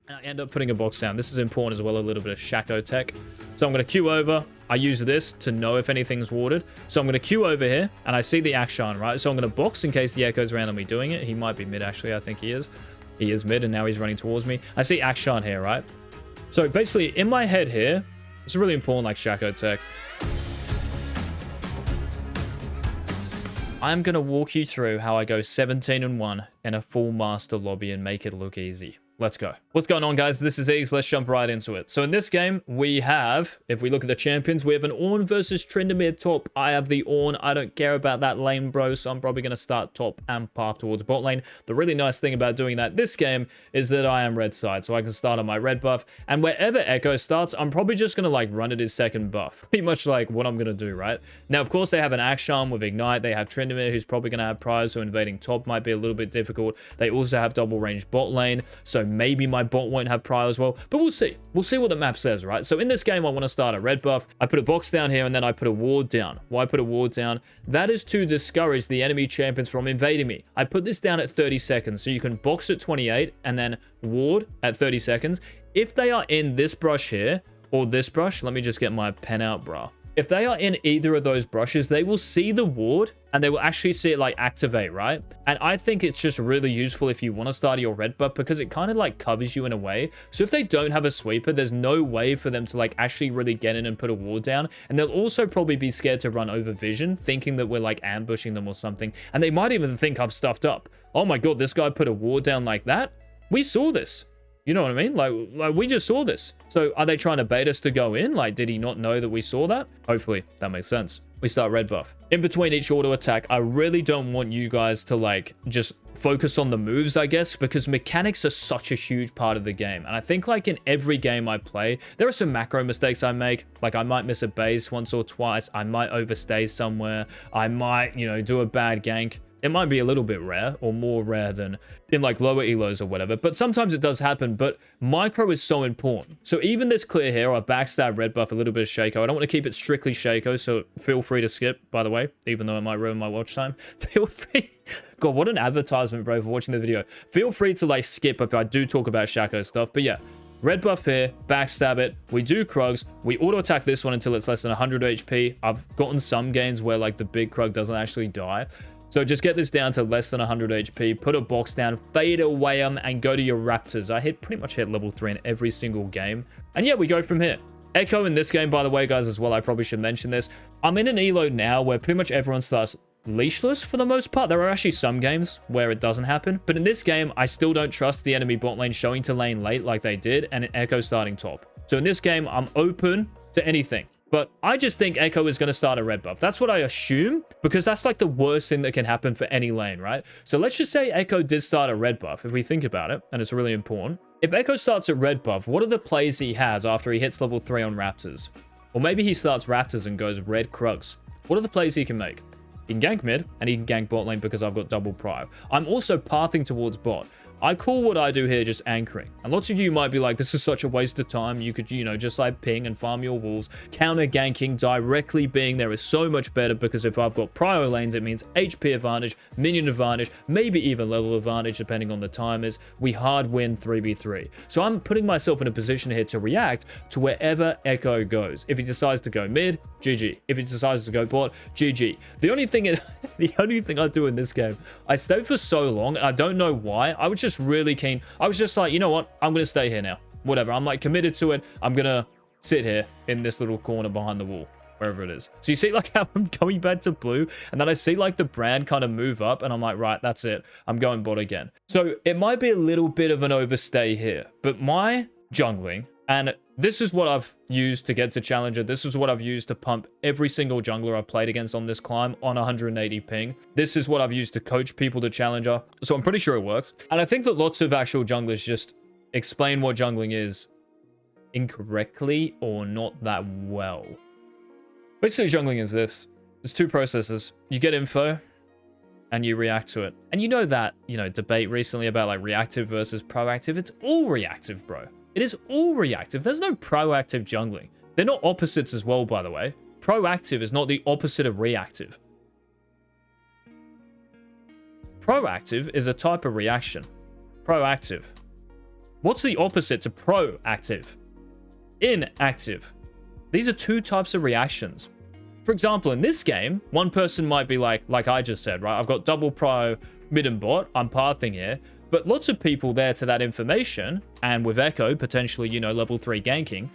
And I end up putting a box down. This is important as well, a little bit of shaco tech. So I'm going to queue over. I use this to know if anything's warded. So I'm going to queue over here, and I see the Akshan, right? So I'm going to box in case the Echo's randomly doing it. He might be mid, actually. I think he is. He is mid, and now he's running towards me. I see Akshan here, right? So basically, in my head here, it's really important, like shaco tech. I'm going to walk you through how I go 17-1 in a full master lobby and make it look easy. Let's go. What's going on, guys? This is Eagz. Let's jump right into it. So in this game, we have, if we look at the champions, we have an Ornn versus Tryndamere top. I have the Ornn. I don't care about that lane, bro, so I'm probably going to start top and path towards bot lane. The really nice thing about doing that this game is that I am red side, so I can start on my red buff. And wherever Echo starts, I'm probably just going to, like, run at his second buff. Pretty much like what I'm going to do, right? Now, of course, they have an Akshan with Ignite. They have Tryndamere, who's probably going to have Prior, so invading top might be a little bit difficult. They also have double range bot lane, so maybe my bot won't have Prior as well, but we'll see. We'll see what the map says, right? So in this game, I want to start a red buff. I put a box down here, and then I put a ward down. Why put a ward down? That is to discourage the enemy champions from invading me. I put this down at 30 seconds, so you can box at 28 and then ward at 30 seconds. If they are in this brush here, or this brush, let me just get my pen out, bro. If they are in either of those brushes, they will see the ward and they will actually see it like activate, right? And I think it's just really useful if you want to start your red buff because it kind of like covers you in a way. So if they don't have a sweeper, there's no way for them to like actually really get in and put a ward down. And they'll also probably be scared to run over vision, thinking that we're like ambushing them or something. And they might even think I've stuffed up. Oh my God, this guy put a ward down like that? We saw this. You know what I mean? Like we just saw this. So are they trying to bait us to go in? Like, did he not know that we saw that? Hopefully that makes sense. We start red buff. In between each auto attack, I really don't want you guys to like just focus on the moves, I guess, because mechanics are such a huge part of the game. And I think like in every game I play, there are some macro mistakes I make. Like I might miss a base once or twice. I might overstay somewhere. I might, you know, do a bad gank. It might be a little bit rare or more rare than in like lower elos or whatever, but sometimes it does happen. But micro is so important. So even this clear here, I backstab red buff, a little bit of shaco. I don't want to keep it strictly shaco, so feel free to skip, by the way, even though it might ruin my watch time. Feel free. God, what an advertisement, bro, for watching the video. Feel free to like skip if I do talk about shaco stuff. But yeah, red buff here, backstab it. We do Krugs. We auto attack this one until it's less than 100 HP. I've gotten some gains where like the big Krug doesn't actually die. So just get this down to less than 100 HP, put a box down, fade away them, and go to your Raptors. I pretty much hit level 3 in every single game. And yeah, we go from here. Echo in this game, by the way, guys, as well, I probably should mention this. I'm in an elo now where pretty much everyone starts leashless for the most part. There are actually some games where it doesn't happen. But in this game, I still don't trust the enemy bot lane showing to lane late like they did, and an Echo starting top. So in this game, I'm open to anything. But I just think Echo is going to start a red buff. That's what I assume, because that's like the worst thing that can happen for any lane, right? So let's just say Echo did start a red buff, if we think about it, and it's really important. If Echo starts a red buff, what are the plays he has after he hits level 3 on Raptors? Or maybe he starts Raptors and goes red Krugs. What are the plays he can make? He can gank mid, and he can gank bot lane because I've got double prio. I'm also pathing towards bot. I call what I do here just anchoring. And lots of you might be like, this is such a waste of time. You could, you know, just like ping and farm your wolves. Counter ganking directly being there is so much better because if I've got prio lanes, it means HP advantage, minion advantage, maybe even level advantage depending on the timers. We hard win 3v3. So I'm putting myself in a position here to react to wherever Echo goes. If he decides to go mid, GG. If he decides to go bot, GG. The only thing I do in this game, I stayed for so long and I don't know why. I was just really keen. I was just like, you know what? I'm going to stay here now. Whatever. I'm like committed to it. I'm going to sit here in this little corner behind the wall, wherever it is. So you see like how I'm going back to blue and then I see like the brand kind of move up and I'm like, right, that's it. I'm going bot again. So it might be a little bit of an overstay here, but my jungling, and this is what I've used to get to Challenger. This is what I've used to pump every single jungler I've played against on this climb on 180 ping. This is what I've used to coach people to Challenger. So I'm pretty sure it works. And I think that lots of actual junglers just explain what jungling is incorrectly or not that well. Basically, jungling is this. There's two processes. You get info and you react to it. And you know that, you know, debate recently about like reactive versus proactive. It's all reactive, bro. It is all reactive. There's no proactive jungling. They're not opposites as well, by the way. Proactive is not the opposite of reactive. Proactive is a type of reaction. Proactive What's the opposite to proactive? Inactive. These are two types of reactions. For example, in this game, one person might be like I just said, right? I've got double pro, mid and bot. I'm pathing here. But lots of people there to that information, and with Echo, potentially, you know, level 3 ganking,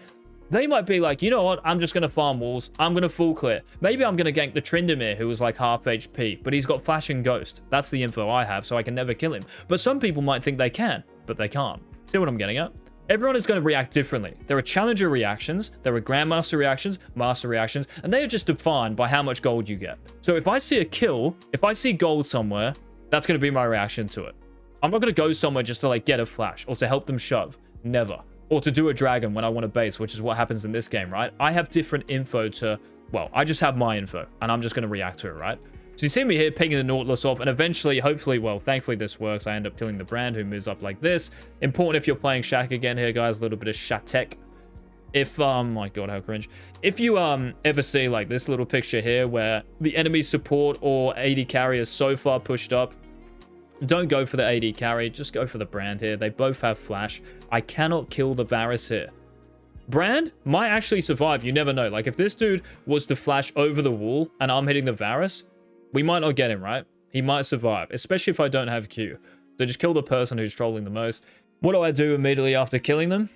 they might be like, you know what? I'm just going to farm walls. I'm going to full clear. Maybe I'm going to gank the Tryndamere, who was like half HP, but he's got Flash and Ghost. That's the info I have, so I can never kill him. But some people might think they can, but they can't. See what I'm getting at? Everyone is going to react differently. There are challenger reactions, there are grandmaster reactions, master reactions, and they are just defined by how much gold you get. So if I see a kill, if I see gold somewhere, that's going to be my reaction to it. I'm not going to go somewhere just to like get a flash or to help them shove. Never. Or to do a dragon when I want to base, which is what happens in this game, right? I have different info to, well, I just have my info and I'm just going to react to it, right? So you see me here pinging the Nautilus off, and eventually, hopefully, well, thankfully this works. I end up killing the Brand, who moves up like this. Important if you're playing Shack again here, guys. A little bit of Shatek. If, my god, how cringe. If you, ever see, like, this little picture here where the enemy support or AD carry is so far pushed up, don't go for the AD carry. Just go for the Brand here. They both have Flash. I cannot kill the Varus here. Brand might actually survive. You never know. Like, if this dude was to flash over the wall and I'm hitting the Varus, we might not get him, right? He might survive, especially if I don't have Q. So just kill the person who's trolling the most. What do I do immediately after killing them?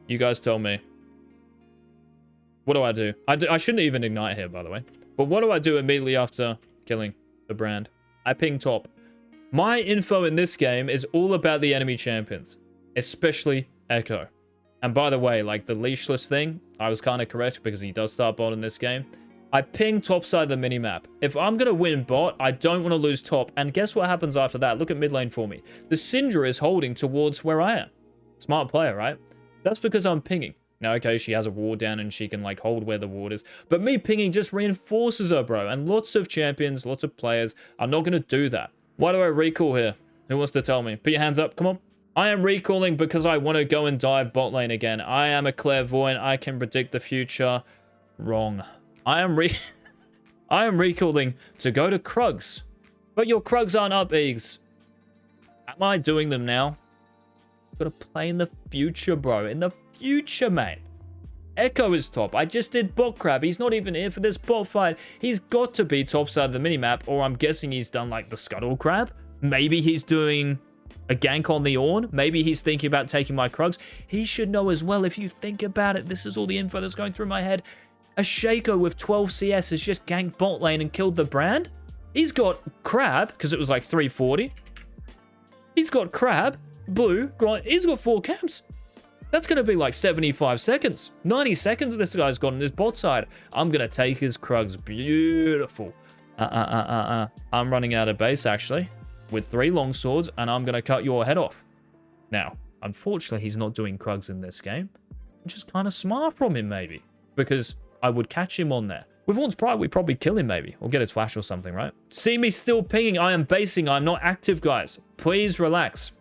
You guys tell me. What do I do? I shouldn't even ignite here, by the way. But what do I do immediately after killing the Brand? I ping top. My info in this game is all about the enemy champions, especially Echo. And by the way, like the leashless thing, I was kind of correct because he does start bot in this game. I ping top side of the minimap. If I'm going to win bot, I don't want to lose top. And guess what happens after that? Look at mid lane for me. The Syndra is holding towards where I am. Smart player, right? That's because I'm pinging. Now, okay, she has a ward down and she can, like, hold where the ward is. But me pinging just reinforces her, bro. And lots of champions, lots of players are not going to do that. Why do I recall here? Who wants to tell me? Put your hands up. Come on. I am recalling because I want to go and dive bot lane again. I am a clairvoyant. I can predict the future. Wrong. I am recalling to go to Krugs. But your Krugs aren't up, Eagz. Am I doing them now? I've got to play in the future, bro. In the future, mate. Echo is top. I just did bot crab. He's not even here for this bot fight. He's got to be top side of the minimap, or I'm guessing he's done like the scuttle crab. Maybe he's doing a gank on the Ornn. Maybe he's thinking about taking my Krugs. He should know as well. If you think about it, this is all the info that's going through my head. A shaco with 12 CS has just ganked bot lane and killed the Brand. He's got crab, because it was like 340. He's got crab, blue, he's got 4 camps. That's going to be like 75 seconds. 90 seconds this guy's got on his bot side. I'm going to take his Krugs. Beautiful. I'm running out of base, actually, with 3 long swords, and I'm going to cut your head off. Now, unfortunately, he's not doing Krugs in this game, which is kind of smart from him, maybe, because I would catch him on there. With Ornn's Pride, we'd probably kill him, maybe, or get his flash or something, right? See me still pinging. I am basing. I'm not active, guys. Please relax.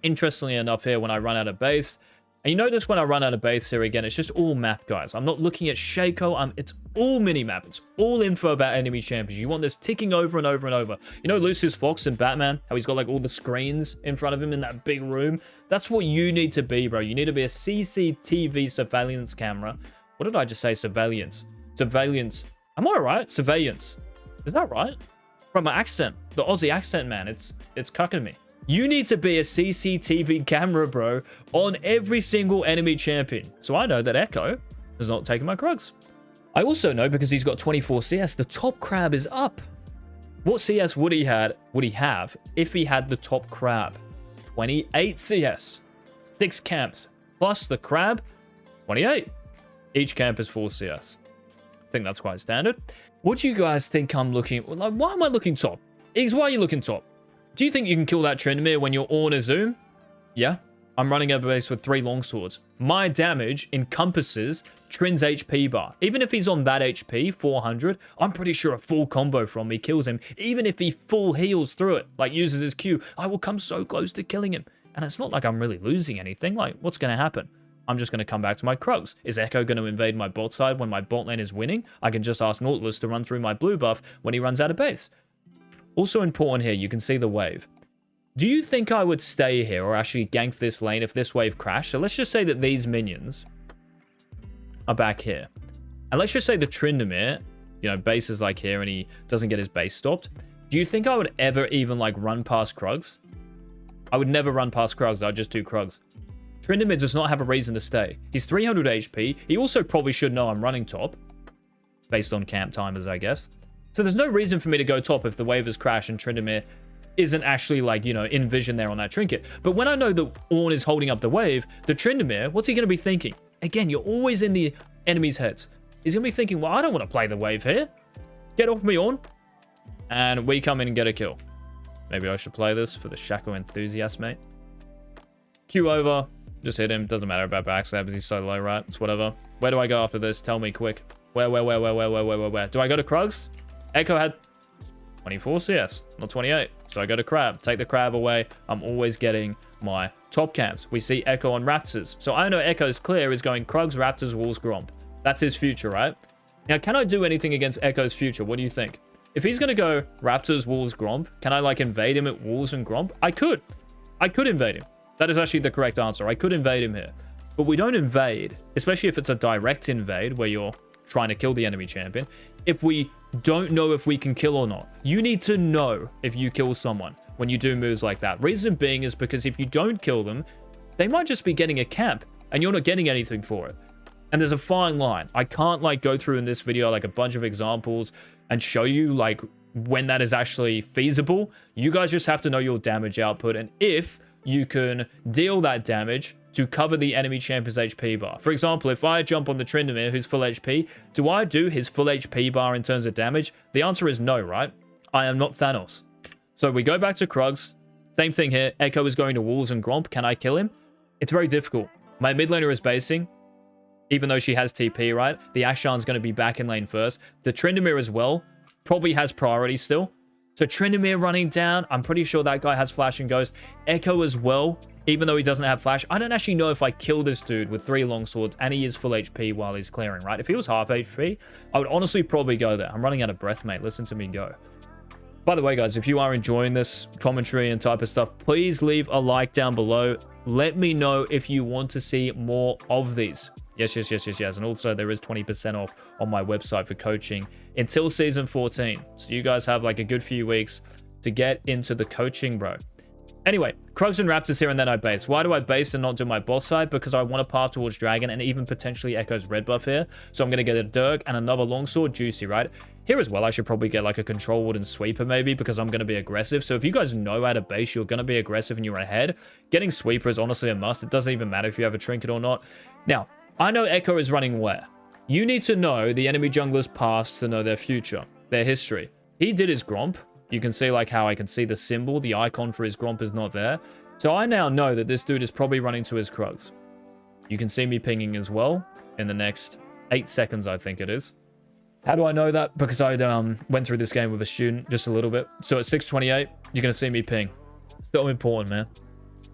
Interestingly enough here, when I run out of base, and you notice when I run out of base here again, it's just all map, guys. I'm not looking at shaco. It's all mini-map. It's all info about enemy champions. You want this ticking over and over and over. You know Lucius Fox in Batman? How he's got like all the screens in front of him in that big room? That's what you need to be, bro. You need to be a CCTV surveillance camera. What did I just say? Surveillance. Surveillance. Am I right? Surveillance. Is that right? From my accent. The Aussie accent, man. It's cucking me. You need to be a CCTV camera, bro, on every single enemy champion. So I know that Echo has not taken my Krugs. I also know, because he's got 24 CS, the top crab is up. What CS would he have if he had the top crab? 28 CS. 6 camps. Plus the crab, 28. Each camp is 4 CS. I think that's quite standard. What do you guys think I'm looking... Like, why am I looking top? Eagz, why are you looking top? Do you think you can kill that Tryndamere when you're on a zoom? Yeah. I'm running a base with 3 longswords. My damage encompasses Trynd's HP bar. Even if he's on that HP, 400, I'm pretty sure a full combo from me kills him. Even if he full heals through it, like uses his Q, I will come so close to killing him. And it's not like I'm really losing anything. Like, what's going to happen? I'm just going to come back to my Krugs. Is Echo going to invade my bot side when my bot lane is winning? I can just ask Nautilus to run through my blue buff when he runs out of base. Also important here, you can see the wave. Do you think I would stay here or actually gank this lane if this wave crashed? So let's just say that these minions are back here. And let's just say the Tryndamere, you know, base is like here and he doesn't get his base stopped. Do you think I would ever even like run past Krugs? I would never run past Krugs. I'd just do Krugs. Tryndamere does not have a reason to stay. He's 300 HP. He also probably should know I'm running top. Based on camp timers, I guess. So there's no reason for me to go top if the wave has crashed and Tryndamere isn't actually like, you know, in vision there on that trinket. But when I know that Ornn is holding up the wave, the Tryndamere, what's he going to be thinking? Again, you're always in the enemy's heads. He's going to be thinking, well, I don't want to play the wave here. Get off me, Ornn. And we come in and get a kill. Maybe I should play this for the Shaco enthusiast, mate. Q over. Just hit him. Doesn't matter about backstab. He's so low, right? It's whatever. Where do I go after this? Tell me quick. Where? Do I go to Krugs? Echo had 24 CS, not 28. So I go to Crab. Take the Crab away. I'm always getting my top camps. We see Echo on Raptors. So I know Echo's clear is going Krugs, Raptors, Wolves, Gromp. That's his future, right? Now, can I do anything against Echo's future? What do you think? If he's going to go Raptors, Wolves, Gromp, can I like invade him at Wolves and Gromp? I could. I could invade him. That is actually the correct answer. I could invade him here. But we don't invade, especially if it's a direct invade where you're trying to kill the enemy champion, if we don't know if we can kill or not. You need to know if you kill someone when you do moves like that. Reason being is because if you don't kill them, they might just be getting a camp and you're not getting anything for it. And there's a fine line. I can't like go through in this video like a bunch of examples and show you like when that is actually feasible. You guys just have to know your damage output and if you can deal that damage to cover the enemy champion's HP bar. For example, if I jump on the Tryndamere who's full HP, do I do his full HP bar in terms of damage? The answer is no, right? I am not Thanos. So we go back to Krugs. Same thing here. Echo is going to Wolves and Gromp. Can I kill him? It's very difficult. My mid laner is basing. Even though she has TP, right? The Ashan's going to be back in lane first. The Tryndamere as well probably has priority still. So Tryndamere running down. I'm pretty sure that guy has Flash and Ghost. Echo as well, even though he doesn't have Flash. I don't actually know if I kill this dude with 3 longswords and he is full HP while he's clearing, right? If he was half HP, I would honestly probably go there. I'm running out of breath, mate. Listen to me go. By the way, guys, if you are enjoying this commentary and type of stuff, please leave a like down below. Let me know if you want to see more of these. Yes. And also there is 20% off on my website for coaching until season 14. So you guys have like a good few weeks to get into the coaching, bro. Anyway, Krugs and Raptors here and then I base. Why do I base and not do my boss side? Because I want to path towards Dragon and even potentially Echo's red buff here. So I'm going to get a Dirk and another longsword. Juicy, right? Here as well, I should probably get like a control ward and sweeper maybe because I'm going to be aggressive. So if you guys know how to base, you're going to be aggressive and you're ahead. Getting sweeper is honestly a must. It doesn't even matter if you have a trinket or not. Now, I know Echo is running where. You need to know the enemy jungler's past to know their future, their history. He did his Gromp. You can see like how I can see the symbol, the icon for his Gromp is not there. So I now know that this dude is probably running to his Krugs. You can see me pinging as well in the next 8 seconds, I think it is. How do I know that? Because I went through this game with a student just a little bit. So at 6:28, you're going to see me ping. So important, man.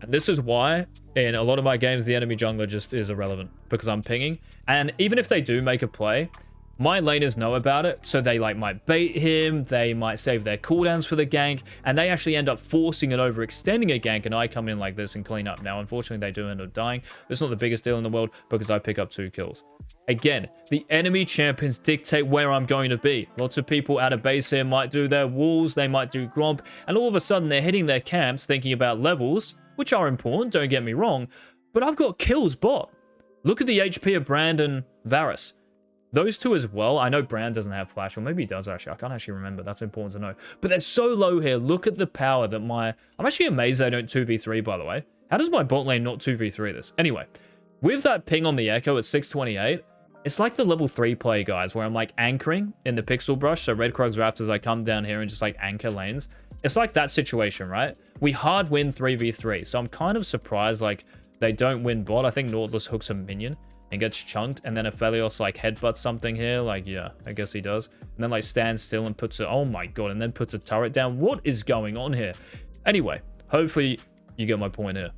And this is why in a lot of my games, the enemy jungler just is irrelevant because I'm pinging. And even if they do make a play, my laners know about it. So they like might bait him. They might save their cooldowns for the gank. And they actually end up forcing and overextending a gank. And I come in like this and clean up. Now, unfortunately, they do end up dying. It's not the biggest deal in the world because I pick up 2 kills. Again, the enemy champions dictate where I'm going to be. Lots of people out of base here might do their walls. They might do Gromp. And all of a sudden, they're hitting their camps thinking about levels, which are important, don't get me wrong, but I've got kills bot. Look at the HP of Brand and Varus. Those two as well. I know Brand doesn't have Flash, or maybe he does actually. I can't actually remember. That's important to know. But they're so low here. Look at the power that my... I'm actually amazed they don't 2v3, by the way. How does my bot lane not 2v3 this? Anyway, with that ping on the Echo at 6:28, it's like the level 3 play, guys, where I'm like anchoring in the pixel brush. So Red Krugs Raptors, I come down here and just like anchor lanes. It's like that situation, right? We hard win 3v3. So I'm kind of surprised like they don't win bot. I think Nautilus hooks a minion and gets chunked. And then Aphelios like headbutts something here. Like, yeah, I guess he does. And then like stands still and puts it, oh my God. And then puts a turret down. What is going on here? Anyway, hopefully you get my point here.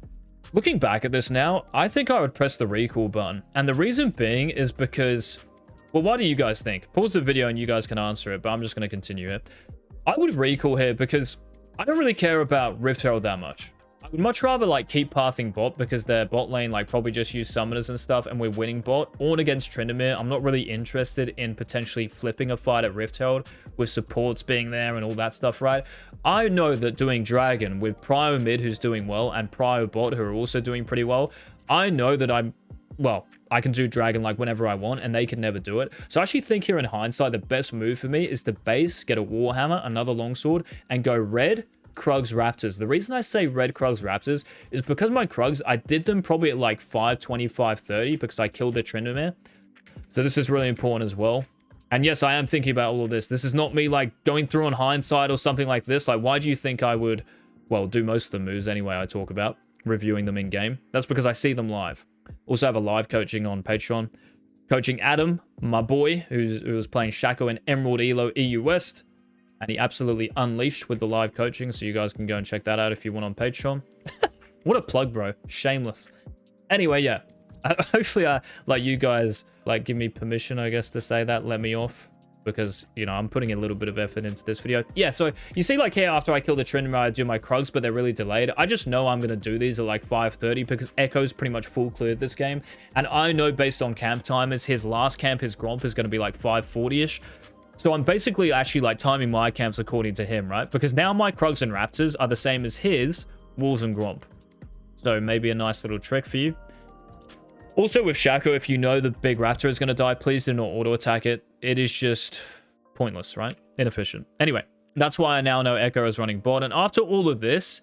Looking back at this now, I think I would press the recall button. And the reason being is because, well, what do you guys think? Pause the video and you guys can answer it, but I'm just going to continue here. I would recall here because I don't really care about Rift Herald that much. I would much rather like keep pathing bot because their bot lane like probably just use summoners and stuff and we're winning bot. Or against Tryndamere, I'm not really interested in potentially flipping a fight at Rift Herald with supports being there and all that stuff, right? I know that doing Dragon with Prio mid who's doing well and Prio bot who are also doing pretty well, I know that I can do Dragon like whenever I want and they can never do it. So I actually think here in hindsight, the best move for me is to base, get a Warhammer, another longsword, and go red, Krugs, Raptors. The reason I say red Krugs, Raptors is because my Krugs, I did them probably at like 520, 530 because I killed their Tryndamere. So this is really important as well. And yes, I am thinking about all of this. This is not me like going through on hindsight or something like this. Like, why do you think I would, well, do most of the moves anyway I talk about, reviewing them in game? That's because I see them live. Also have a live coaching on Patreon. Coaching Adam, my boy, who was playing Shaco in Emerald Elo EU West. And he absolutely unleashed with the live coaching. So you guys can go and check that out if you want on Patreon. What a plug, bro. Shameless. Anyway, yeah. Hopefully, like you guys like give me permission, I guess, to say that. Let me off. Because, you know, I'm putting a little bit of effort into this video. Yeah, so you see like here after I kill the Tryndamere, I do my Krugs, but they're really delayed. I just know I'm going to do these at like 5:30 because Echo's pretty much full cleared this game. And I know based on camp timers, his last camp, his Gromp is going to be like 5:40-ish. So I'm basically actually like timing my camps according to him, right? Because now my Krugs and Raptors are the same as his Wolves and Gromp. So maybe a nice little trick for you. Also with Shaco, if you know the big Raptor is going to die, please do not auto-attack it. It is just pointless, right? Inefficient. Anyway, that's why I now know Echo is running bot. And after all of this,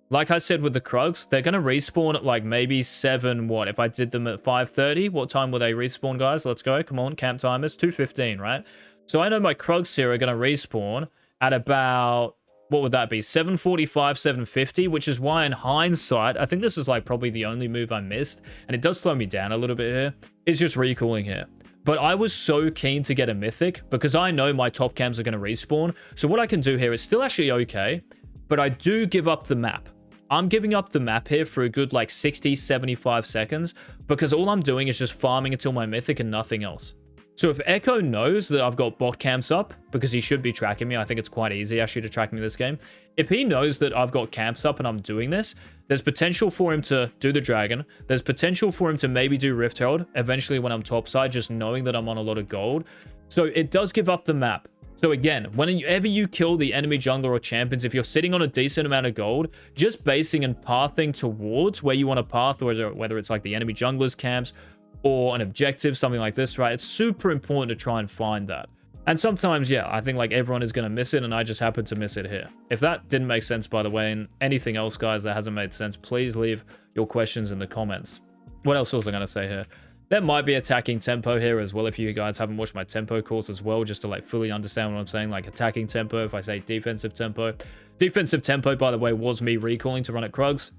like I said with the Krugs, they're going to respawn at like maybe 7, what? If I did them at 5:30, what time will they respawn, guys? Let's go. Come on, camp timers. 2:15, right? So I know my Krugs here are going to respawn at about, what would that be? 7:45, 7:50, which is why in hindsight, I think this is like probably the only move I missed. And it does slow me down a little bit here. It's just recalling here. But I was so keen to get a mythic because I know my top cams are going to respawn. So what I can do here is still actually okay, but I do give up the map. I'm giving up the map here for a good like 60, 75 seconds because all I'm doing is just farming until my mythic and nothing else. So if Echo knows that I've got bot camps up, because he should be tracking me, I think it's quite easy actually to track me this game. If he knows that I've got camps up and I'm doing this, there's potential for him to do the Dragon. There's potential for him to maybe do Rift Herald eventually when I'm topside, just knowing that I'm on a lot of gold. So it does give up the map. So again, whenever you kill the enemy jungler or champions, if you're sitting on a decent amount of gold, just basing and pathing towards where you want to path, or whether it's like the enemy junglers camps, or an objective, something like this, right? It's super important to try and find that. And sometimes, yeah, I think like everyone is going to miss it, and I just happen to miss it here. If that didn't make sense, by the way, and anything else, guys, that hasn't made sense, please leave your questions in the comments. What else was I going to say here? There might be attacking tempo here as well, if you guys haven't watched my tempo course as well, just to like fully understand what I'm saying, like attacking tempo, if I say defensive tempo. Defensive tempo, by the way, was me recalling to run at Krugs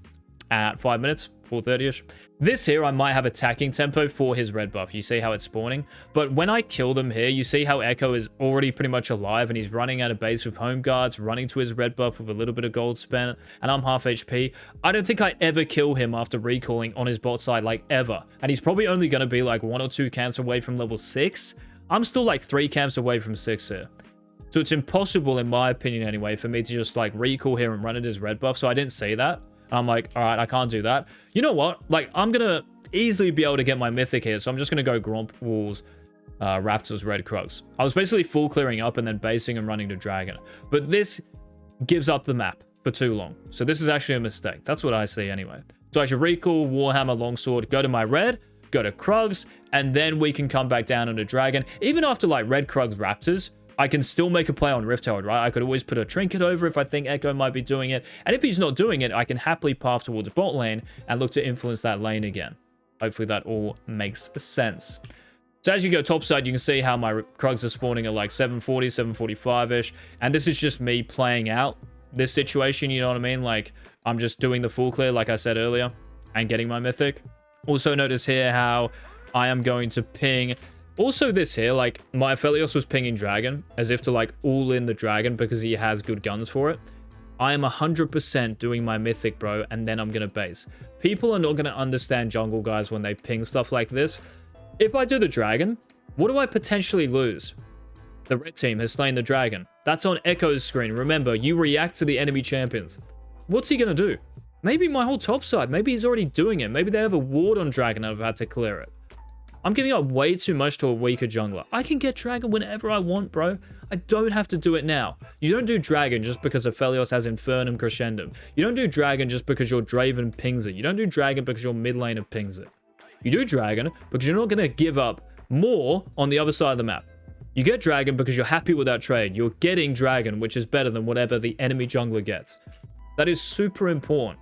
at 5 minutes. 4:30-ish. This here, I might have attacking tempo for his red buff. You see how it's spawning? But when I kill them here, you see how Echo is already pretty much alive and he's running out of base with home guards, running to his red buff with a little bit of gold spent, and I'm half HP. I don't think I ever kill him after recalling on his bot side, like ever. And he's probably only going to be like 1 or 2 camps away from level 6. I'm still like 3 camps away from 6 here. So it's impossible, in my opinion anyway, for me to just like recall here and run at his red buff. So I didn't see that. I'm like, all right, I can't do that. You know what? Like, I'm going to easily be able to get my mythic here. So I'm just going to go Gromp, Wolves, Raptors, Red Krugs. I was basically full clearing up and then basing and running to Dragon. But this gives up the map for too long. So this is actually a mistake. That's what I see anyway. So I should recall Warhammer, Longsword, go to my red, go to Krugs, and then we can come back down into Dragon. Even after like Red Krugs, Raptors, I can still make a play on Rift Herald, right? I could always put a trinket over if I think Echo might be doing it. And if he's not doing it, I can happily path towards bot lane and look to influence that lane again. Hopefully that all makes sense. So as you go topside, you can see how my Krugs are spawning at like 7:40, 7:45-ish. And this is just me playing out this situation, you know what I mean? Like, I'm just doing the full clear, like I said earlier, and getting my mythic. Also notice here how I am going to ping... Also this here, like, my Aphelios was pinging Dragon, as if to, like, all in the Dragon because he has good guns for it. I am 100% doing my mythic, bro, and then I'm going to base. People are not going to understand jungle, guys, when they ping stuff like this. If I do the Dragon, what do I potentially lose? The red team has slain the Dragon. That's on Echo's screen. Remember, you react to the enemy champions. What's he going to do? Maybe my whole top side. Maybe he's already doing it. Maybe they have a ward on Dragon and I've had to clear it. I'm giving up way too much to a weaker jungler. I can get Dragon whenever I want, bro. I don't have to do it now. You don't do Dragon just because Aphelios has Infernum Crescendum. You don't do Dragon just because your Draven pings it. You don't do Dragon because your mid laner pings it. You do Dragon because you're not going to give up more on the other side of the map. You get Dragon because you're happy with that trade. You're getting Dragon, which is better than whatever the enemy jungler gets. That is super important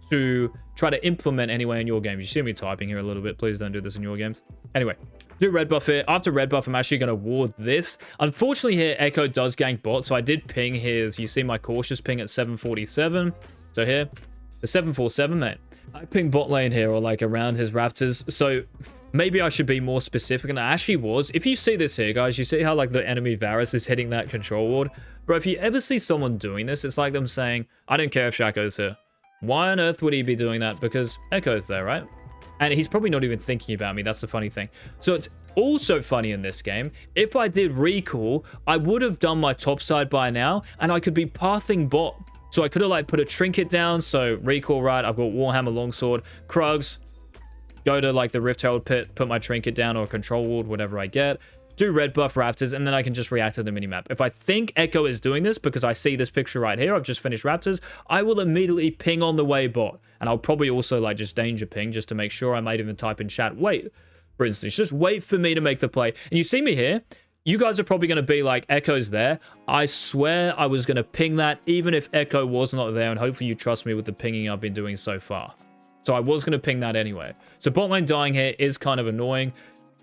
to try to implement anyway in your games. You see me typing here a little bit. Please don't do this in your games. Anyway, do red buff here. After red buff, I'm actually going to ward this. Unfortunately here, Echo does gank bot, so I did ping his, you see my cautious ping at 747. So here, the 747, mate. I ping bot lane here, or like around his raptors. So maybe I should be more specific, and I actually was. If you see this here, guys, you see how like the enemy Varus is hitting that control ward? Bro, if you ever see someone doing this, it's like them saying, I don't care if Shaco's here. Why on earth would he be doing that? Because Echo's there, right? And he's probably not even thinking about me. That's the funny thing. So it's also funny in this game. If I did recall, I would have done my top side by now, and I could be pathing bot. So I could have like put a trinket down. So recall, right? I've got Warhammer Longsword, Krugs, go to like the Rift Herald pit, put my trinket down or control ward, whatever I get. Do red buff raptors, and then I can just react to the minimap. If I think Echo is doing this because I see this picture right here, I've just finished raptors, I will immediately ping on the way bot. And I'll probably also like just danger ping just to make sure. I might even type in chat, wait, for instance, just wait for me to make the play. And you see me here, you guys are probably going to be like, Echo's there. I swear I was going to ping that even if Echo was not there, and hopefully you trust me with the pinging I've been doing so far. So I was going to ping that anyway. So bot lane dying here is kind of annoying.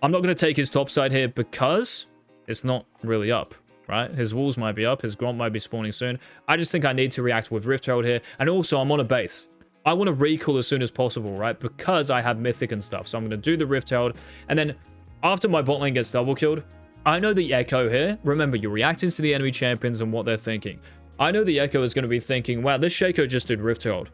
I'm not going to take his top side here because it's not really up, right? His walls might be up. His Gromp might be spawning soon. I just think I need to react with Rift Herald here. And also, I'm on a base. I want to recall as soon as possible, right? Because I have Mythic and stuff. So I'm going to do the Rift Herald. And then after my bot lane gets double killed, I know the Echo here. Remember, you're reacting to the enemy champions and what they're thinking. I know the Echo is going to be thinking, wow, this shaco just did Rift Herald.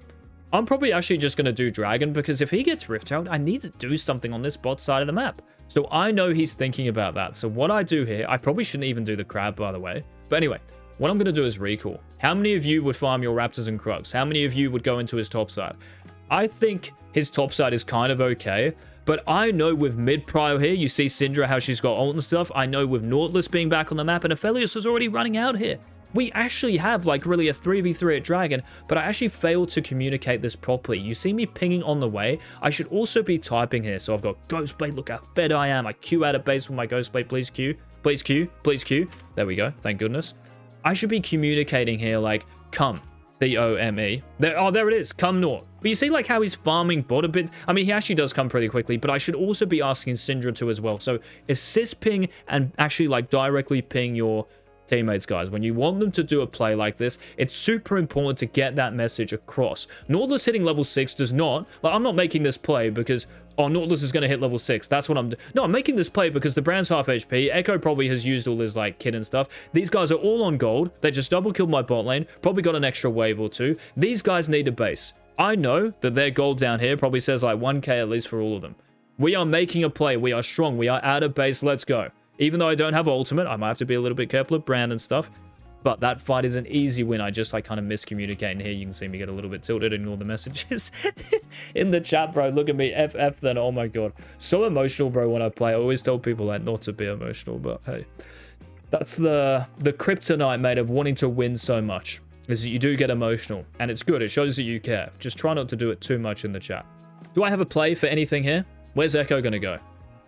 I'm probably actually just going to do Dragon because if he gets Rift Herald, I need to do something on this bot side of the map. So I know he's thinking about that. So what I do here, I probably shouldn't even do the crab, by the way. But anyway, what I'm going to do is recall. How many of you would farm your Raptors and Krugs? How many of you would go into his top side? I think his top side is kind of okay. But I know with mid-prio here, you see Syndra, how she's got ult and stuff. I know with Nautilus being back on the map, and Aphelios is already running out here. We actually have like really a 3v3 at Dragon, but I actually failed to communicate this properly. You see me pinging on the way. I should also be typing here. So I've got Ghostblade, look how fed I am. I Q out of base with my Ghostblade, please Q, please Q, please Q. There we go, thank goodness. I should be communicating here like, come, C-O-M-E. There it is, come Nort. But you see like how he's farming bot a bit? I mean, he actually does come pretty quickly, but I should also be asking Syndra to as well. So assist ping and actually like directly ping your teammates, guys. When you want them to do a play like this, it's super important to get that message across. Nautilus hitting level 6 does not, like, I'm not making this play because, oh, Nautilus is going to hit level 6. That's what I'm no, I'm making this play because the brand's half HP. Echo probably has used all his, like, kit and stuff. These guys are all on gold. They just double killed my bot lane. Probably got an extra wave or two. These guys need a base. I know that their gold down here probably says, like, 1k at least for all of them. We are making a play. We are strong. We are out of base. Let's go. Even though I don't have ultimate, I might have to be a little bit careful of brand and stuff. But that fight is an easy win. I just like kind of miscommunicate. And here you can see me get a little bit tilted. Ignore the messages in the chat, bro. Look at me. FF then. Oh my god. So emotional, bro, when I play. I always tell people like not to be emotional. But hey, that's the kryptonite, mate, of wanting to win so much. Is that you do get emotional. And it's good. It shows that you care. Just try not to do it too much in the chat. Do I have a play for anything here? Where's Echo going to go?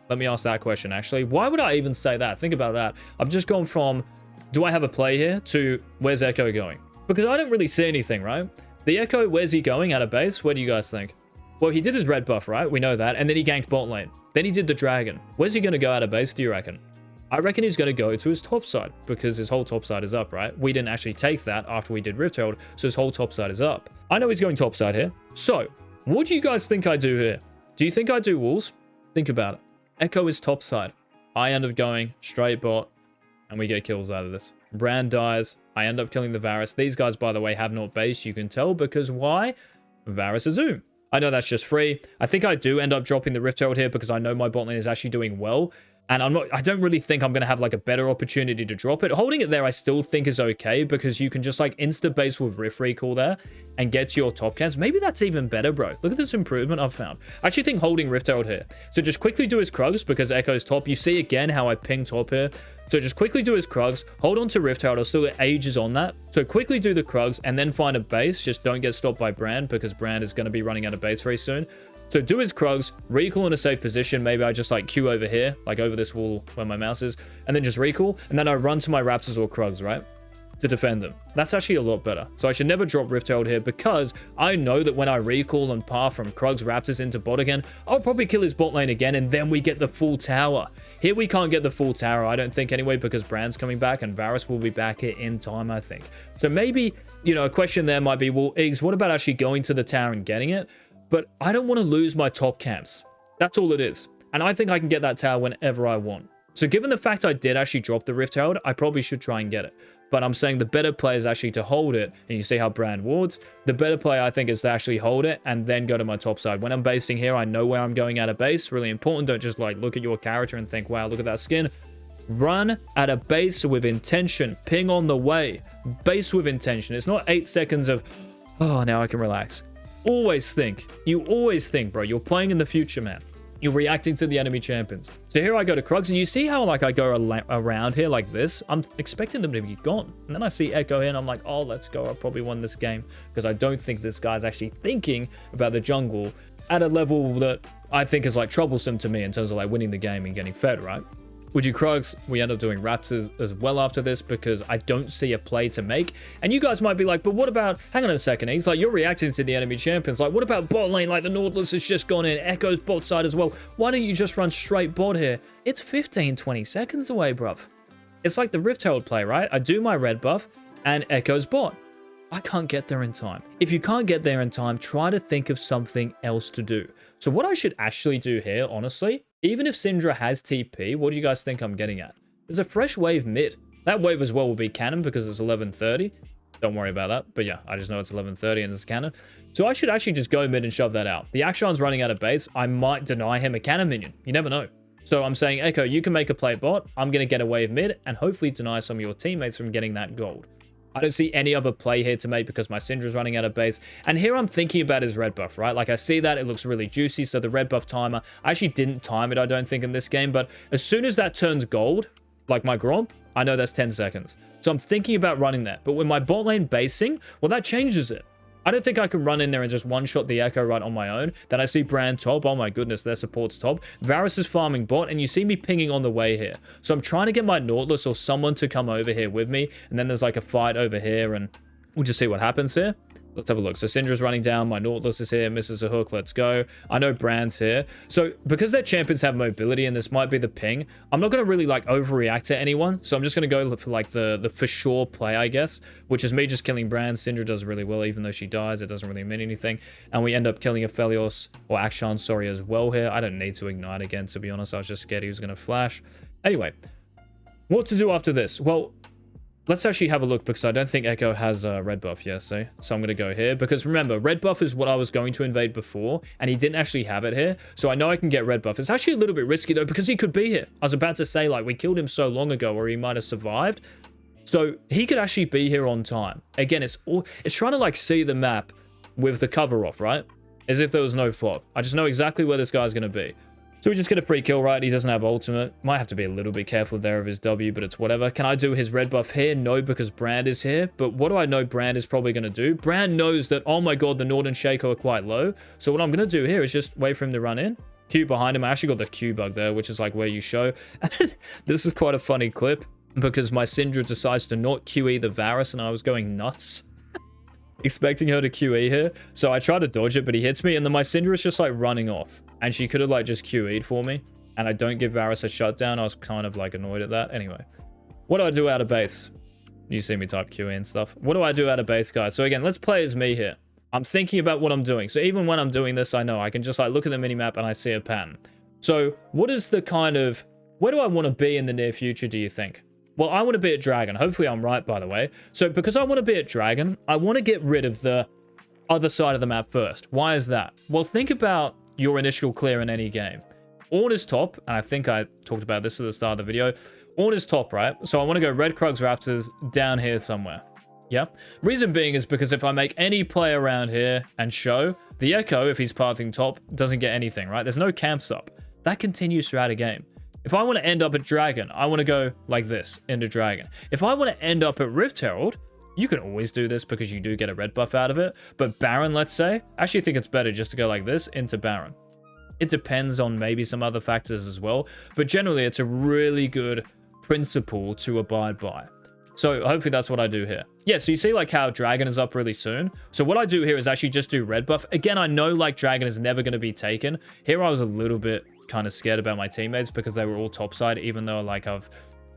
Let me ask that question, actually. Why would I even say that? Think about that. I've just gone from, do I have a play here, to where's Echo going? Because I don't really see anything, right? The Echo, where's he going out of base? Where do you guys think? Well, he did his red buff, right? We know that. And then he ganked bot lane. Then he did the dragon. Where's he going to go out of base, do you reckon? I reckon he's going to go to his top side because his whole top side is up, right? We didn't actually take that after we did Rift Herald, so his whole top side is up. I know he's going top side here. So, what do you guys think I do here? Do you think I do walls? Think about it. Echo is top side. I end up going straight bot, and we get kills out of this. Brand dies. I end up killing the Varus. These guys, by the way, have not base. You can tell because why? Varus is Zoom. I know that's just free. I think I do end up dropping the Rift Herald here because I know my bot lane is actually doing well. And I don't really think I'm going to have like a better opportunity to drop it. Holding it there, I still think is okay because you can just like insta base with Rift Recall there and get to your top cams. Maybe that's even better, bro. Look at this improvement I've found. I actually think holding Rift Herald here. So just quickly do his Krugs because Echo's top. You see again how I ping top here. So just quickly do his Krugs, hold on to Rift Herald. I'll still get ages on that. So quickly do the Krugs and then find a base. Just don't get stopped by Brand because Brand is going to be running out of base very soon. So do his Krugs, recall in a safe position. Maybe I just like Q over here, like over this wall where my mouse is, and then just recall. And then I run to my Raptors or Krugs, right? To defend them. That's actually a lot better. So I should never drop Rift Herald here because I know that when I recall and par from Krugs Raptors into bot again, I'll probably kill his bot lane again and then we get the full tower. Here we can't get the full tower, I don't think anyway, because Brand's coming back and Varus will be back here in time, I think. So maybe, you know, a question there might be, well, Eagz, what about actually going to the tower and getting it? But I don't want to lose my top camps. That's all it is. And I think I can get that tower whenever I want. So given the fact I did actually drop the Rift Herald, I probably should try and get it. But I'm saying the better play is actually to hold it. And you see how Brand wards. The better play, I think, is to actually hold it and then go to my top side. When I'm basing here, I know where I'm going at a base. Really important. Don't just like look at your character and think, wow, look at that skin. Run at a base with intention. Ping on the way. Base with intention. It's not 8 seconds of, oh, now I can relax. Always think. You always think, bro. You're playing in the future, man. You're reacting to the enemy champions. So here I go to Krugs, and you see how like I go around here like this? I'm expecting them to be gone. And then I see Echo here, and I'm like, oh, let's go. I probably won this game. Because I don't think this guy's actually thinking about the jungle at a level that I think is like troublesome to me in terms of like winning the game and getting fed, right? Would you Krugs? We end up doing Raptors as well after this because I don't see a play to make. And you guys might be like, but what about, hang on a second, Eagz, like you're reacting to the enemy champions. Like what about bot lane? Like the Nautilus has just gone in, Echo's bot side as well. Why don't you just run straight bot here? It's 15, 20 seconds away, bruv. It's like the Rift Herald play, right? I do my red buff and Echo's bot. I can't get there in time. If you can't get there in time, try to think of something else to do. So what I should actually do here, honestly, even if Syndra has TP, what do you guys think I'm getting at? There's a fresh wave mid. That wave as well will be cannon because it's 11:30. Don't worry about that. But yeah, I just know it's 11:30 and it's cannon. So I should actually just go mid and shove that out. The Akshan's running out of base. I might deny him a cannon minion. You never know. So I'm saying, Echo, you can make a play bot. I'm going to get a wave mid and hopefully deny some of your teammates from getting that gold. I don't see any other play here to make because my Syndra's running out of base. And here I'm thinking about his red buff, right? Like I see that, it looks really juicy. So the red buff timer, I actually didn't time it, I don't think, in this game. But as soon as that turns gold, like my Gromp, I know that's 10 seconds. So I'm thinking about running that. But with my bot lane basing, well, that changes it. I don't think I can run in there and just one-shot the Echo right on my own. Then I see Brand top. Oh my goodness, their support's top. Varus is farming bot, and you see me pinging on the way here. So I'm trying to get my Nautilus or someone to come over here with me. And then there's like a fight over here, and we'll just see what happens here. Let's have a look. So Syndra's running down. My Nautilus is here. Misses a hook. Let's go. I know Brand's here. So because their champions have mobility and this might be the ping, I'm not going to really like overreact to anyone. So I'm just going to go for like the for sure play, I guess, which is me just killing Brand. Syndra does really well. Even though she dies, it doesn't really mean anything. And we end up killing Aphelios or Akshan, sorry, as well here. I don't need to ignite again, to be honest. I was just scared he was going to flash. Anyway, what to do after this? Well, let's actually have a look because I don't think Echo has a red buff, yes. So I'm going to go here because remember, red buff is what I was going to invade before and he didn't actually have it here. So I know I can get red buff. It's actually a little bit risky though because he could be here. I was about to say like we killed him so long ago or he might have survived. So he could actually be here on time. Again, it's trying to like see the map with the cover off, right? As if there was no fog. I just know exactly where this guy's going to be. So we just get a free kill, right? He doesn't have ultimate. Might have to be a little bit careful there of his W, but it's whatever. Can I do his red buff here? No, because Brand is here. But what do I know Brand is probably going to do? Brand knows that, oh my god, the Nord and Shaco are quite low. So what I'm going to do here is just wait for him to run in. Q behind him. I actually got the Q bug there, which is like where you show. This is quite a funny clip because my Syndra decides to not QE the Varus and I was going nuts. Expecting her to QE here. So I try to dodge it, but he hits me. And then my Syndra is just like running off. And she could have like just QE'd for me. And I don't give Varus a shutdown. I was kind of like annoyed at that. Anyway, what do I do out of base? You see me type QE and stuff. What do I do out of base, guys? So again, let's play as me here. I'm thinking about what I'm doing. So even when I'm doing this, I know I can just like look at the minimap and I see a pattern. So what is the kind of, where do I want to be in the near future, do you think? Well, I want to be at Dragon. Hopefully I'm right, by the way. So because I want to be at Dragon, I want to get rid of the other side of the map first. Why is that? Well, think about your initial clear in any game. Ornn is top, and I think I talked about this at the start of the video. Ornn is top, right? So I want to go red Krugs Raptors down here somewhere. Yeah. Reason being is because if I make any play around here and show, the Echo, if he's pathing top, doesn't get anything, right? There's no camps up. That continues throughout a game. If I want to end up at Dragon, I want to go like this, into Dragon. If I want to end up at Rift Herald, you can always do this because you do get a red buff out of it. But Baron, let's say, I actually think it's better just to go like this into Baron. It depends on maybe some other factors as well. But generally, it's a really good principle to abide by. So hopefully that's what I do here. Yeah, so you see like how Dragon is up really soon. So what I do here is actually just do red buff. Again, I know like Dragon is never going to be taken. Here I was a little bit kind of scared about my teammates because they were all topside, even though like I've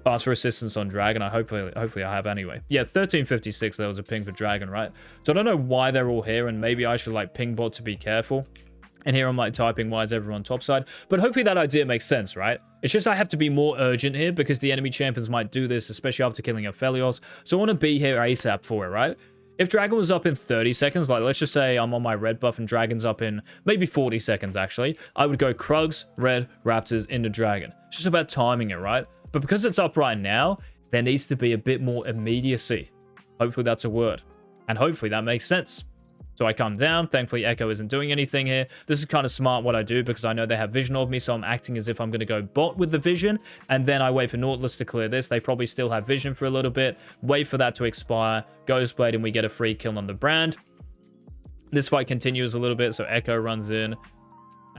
asked for assistance on Dragon. Hopefully I have anyway. Yeah, 1356, there was a ping for Dragon, right? So I don't know why they're all here, and maybe I should like ping bot to be careful. And here I'm like typing, why is everyone topside? But hopefully that idea makes sense, right? It's just I have to be more urgent here because the enemy champions might do this, especially after killing Aphelios. So I want to be here ASAP for it, right? If Dragon was up in 30 seconds, like let's just say I'm on my red buff and Dragon's up in maybe 40 seconds actually, I would go Krugs, red, Raptors into Dragon. It's just about timing it, right? But because it's up right now, there needs to be a bit more immediacy. Hopefully that's a word. And hopefully that makes sense. So I come down. Thankfully, Echo isn't doing anything here. This is kind of smart what I do because I know they have vision of me, so I'm acting as if I'm going to go bot with the vision. And then I wait for Nautilus to clear this. They probably still have vision for a little bit. Wait for that to expire. Ghostblade, and we get a free kill on the brand. This fight continues a little bit, so Echo runs in.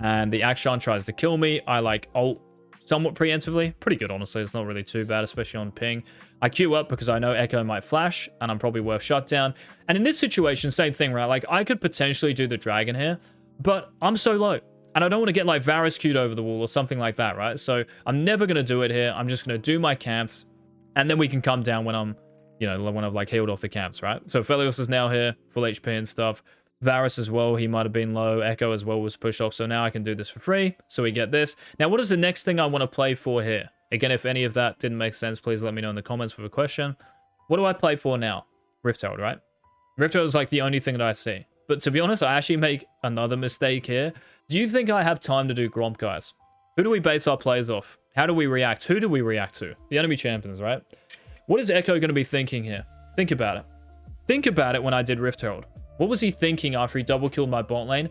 And the Akshan tries to kill me. I like ult somewhat preemptively. Pretty good, honestly. It's not really too bad, especially on ping. I queue up because I know Echo might flash, and I'm probably worth shutdown. And in this situation, same thing, right? Like, I could potentially do the Dragon here, but I'm so low. And I don't want to get, like, Varus queued over the wall or something like that, right? So I'm never going to do it here. I'm just going to do my camps, and then we can come down when I'm, you know, when I've, like, healed off the camps, right? So Aphelios is now here, full HP and stuff. Varus as well, he might have been low. Echo as well was pushed off, so now I can do this for free. So we get this. Now, what is the next thing I want to play for here? Again, if any of that didn't make sense, please let me know in the comments with a question. What do I play for now? Rift Herald, right? Rift Herald is like the only thing that I see. But to be honest, I actually make another mistake here. Do you think I have time to do Gromp, guys? Who do we base our plays off? How do we react? Who do we react to? The enemy champions, right? What is Echo going to be thinking here? Think about it. Think about it when I did Rift Herald. What was he thinking after he double killed my bot lane?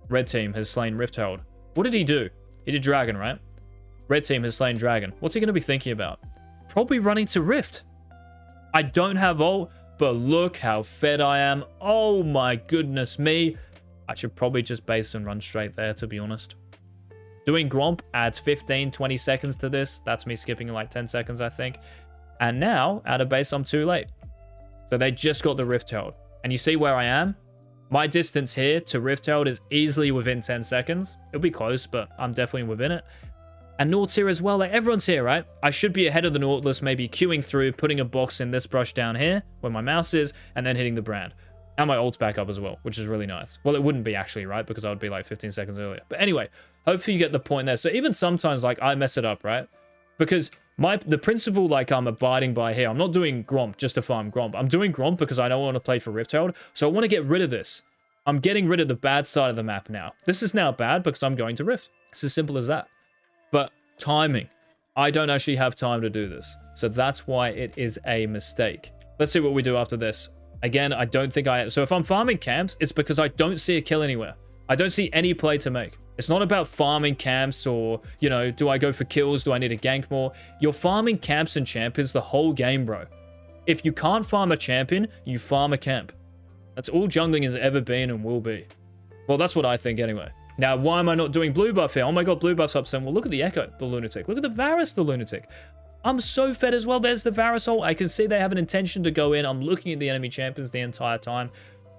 Red team has slain Rift Herald. What did he do? He did Dragon, right? Red team has slain Dragon. What's he going to be thinking about? Probably running to Rift. I don't have ult, but look how fed I am. Oh my goodness me. I should probably just base and run straight there, to be honest. Doing Gromp adds 15, 20 seconds to this. That's me skipping like 10 seconds, I think. And now, out of base, I'm too late. So they just got the Rift Herald. And you see where I am? My distance here to Rift Herald is easily within 10 seconds. It'll be close, but I'm definitely within it. And Naut's here as well. Like, everyone's here, right? I should be ahead of the Nautilus, maybe queuing through, putting a box in this brush down here, where my mouse is, and then hitting the brand. And my ult's back up as well, which is really nice. Well, it wouldn't be actually, right? Because I would be like 15 seconds earlier. But anyway, hopefully you get the point there. So even sometimes, like, I mess it up, right? Because the principle, like, I'm abiding by here, I'm not doing Gromp just to farm Gromp. I'm doing Gromp because I don't want to play for Rift Herald. So I want to get rid of this. I'm getting rid of the bad side of the map now. This is now bad because I'm going to Rift. It's as simple as that. But timing. I don't actually have time to do this. So that's why it is a mistake. Let's see what we do after this. Again, I don't think so if I'm farming camps, it's because I don't see a kill anywhere. I don't see any play to make. It's not about farming camps or, you know, do I go for kills? Do I need to gank more? You're farming camps and champions the whole game, bro. If you can't farm a champion, you farm a camp. That's all jungling has ever been and will be. Well, that's what I think anyway. Now, why am I not doing blue buff here? Oh my god, blue buff's up saying, well, look at the Echo, the lunatic. Look at the Varus, the lunatic. I'm so fed as well. There's the Varus ult. I can see they have an intention to go in. I'm looking at the enemy champions the entire time.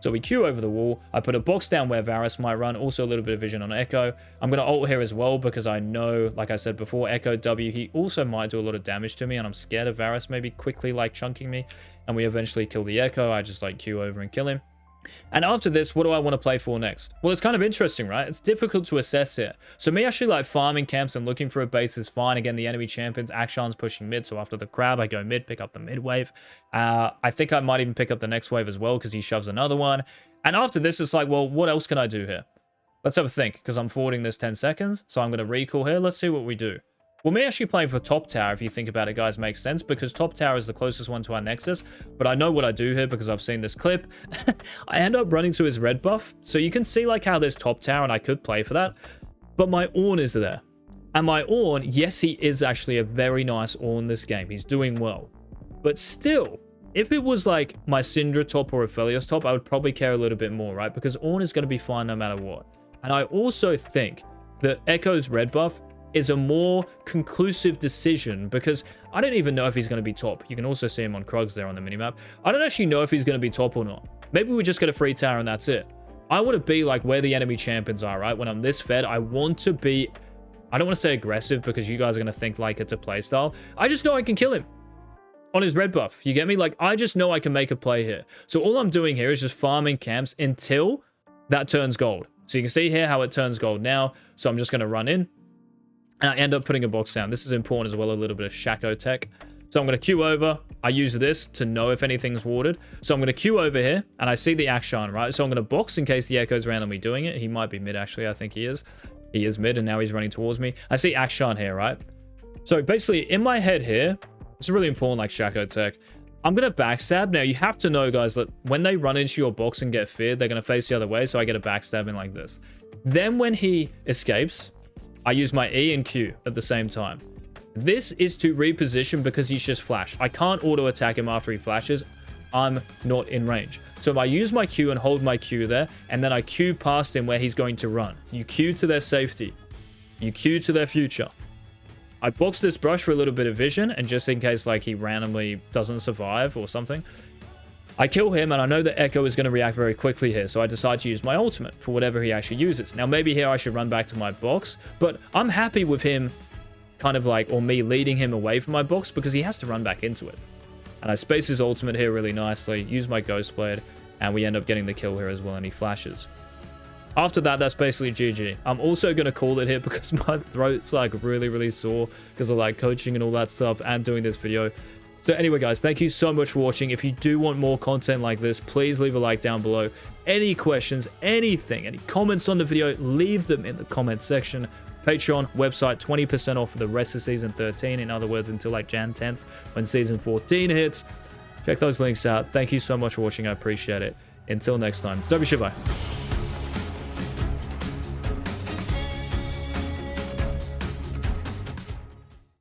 So we queue over the wall. I put a box down where Varus might run. Also a little bit of vision on Echo. I'm going to ult here as well because I know, like I said before, Echo W, he also might do a lot of damage to me. And I'm scared of Varus maybe quickly like chunking me. And we eventually kill the Echo. I just like queue over and kill him. And after this, what do I want to play for next? Well, it's kind of interesting, right? It's difficult to assess here. So me actually like farming camps and looking for a base is fine. Again, the enemy champions, Akshan's pushing mid. So after the crab, I go mid, pick up the mid wave. I think I might even pick up the next wave as well because he shoves another one. And after this, it's like, well, what else can I do here? Let's have a think, because I'm forwarding this 10 seconds. So I'm going to recall here. Let's see what we do. Well, me actually playing for top tower, if you think about it, guys, makes sense, because top tower is the closest one to our nexus. But I know what I do here because I've seen this clip. I end up running to his red buff. So you can see like how there's top tower, and I could play for that. But my Ornn is there. And my Ornn, yes, he is actually a very nice Ornn this game. He's doing well. But still, if it was like my Syndra top or Aphelios top, I would probably care a little bit more, right? Because Ornn is going to be fine no matter what. And I also think that Echo's red buff is a more conclusive decision, because I don't even know if he's going to be top. You can also see him on Krugs there on the minimap. I don't actually know if he's going to be top or not. Maybe we just get a free tower and that's it. I want to be like where the enemy champions are, right? When I'm this fed, I want to be... I don't want to say aggressive because you guys are going to think like it's a playstyle. I just know I can kill him on his red buff. You get me? Like, I just know I can make a play here. So all I'm doing here is just farming camps until that turns gold. So you can see here how it turns gold now. So I'm just going to run in. And I end up putting a box down. This is important as well, a little bit of shaco tech. So I'm going to queue over. I use this to know if anything's warded. So I'm going to queue over here, and I see the Akshan, right? So I'm going to box in case the Echo's randomly doing it. He might be mid, actually. I think he is. He is mid, and now he's running towards me. I see Akshan here, right? So basically, in my head here, it's really important, like shaco tech. I'm going to backstab. Now, you have to know, guys, that when they run into your box and get feared, they're going to face the other way. So I get a backstabbing like this. Then when he escapes, I use my E and Q at the same time. This is to reposition because he's just flash. I can't auto attack him after he flashes. I'm not in range. So I use my Q and hold my Q there, and then I Q past him where he's going to run. You Q to their safety. You Q to their future. I box this brush for a little bit of vision, and just in case like he randomly doesn't survive or something, I kill him, and I know that Echo is going to react very quickly here, so I decide to use my ultimate for whatever he actually uses. Now, maybe here I should run back to my box, but I'm happy with him kind of like, or me leading him away from my box, because he has to run back into it. And I space his ultimate here really nicely, use my Ghost Blade, and we end up getting the kill here as well, and he flashes. After that, that's basically GG. I'm also going to call it here because my throat's like really sore because of like coaching and all that stuff and doing this video. So anyway, guys, thank you so much for watching. If you do want more content like this, please leave a like down below. Any questions, anything, any comments on the video, leave them in the comment section. Patreon, website, 20% off for the rest of season 13. In other words, until like Jan 10th when season 14 hits. Check those links out. Thank you so much for watching. I appreciate it. Until next time, don't be shy. Bye.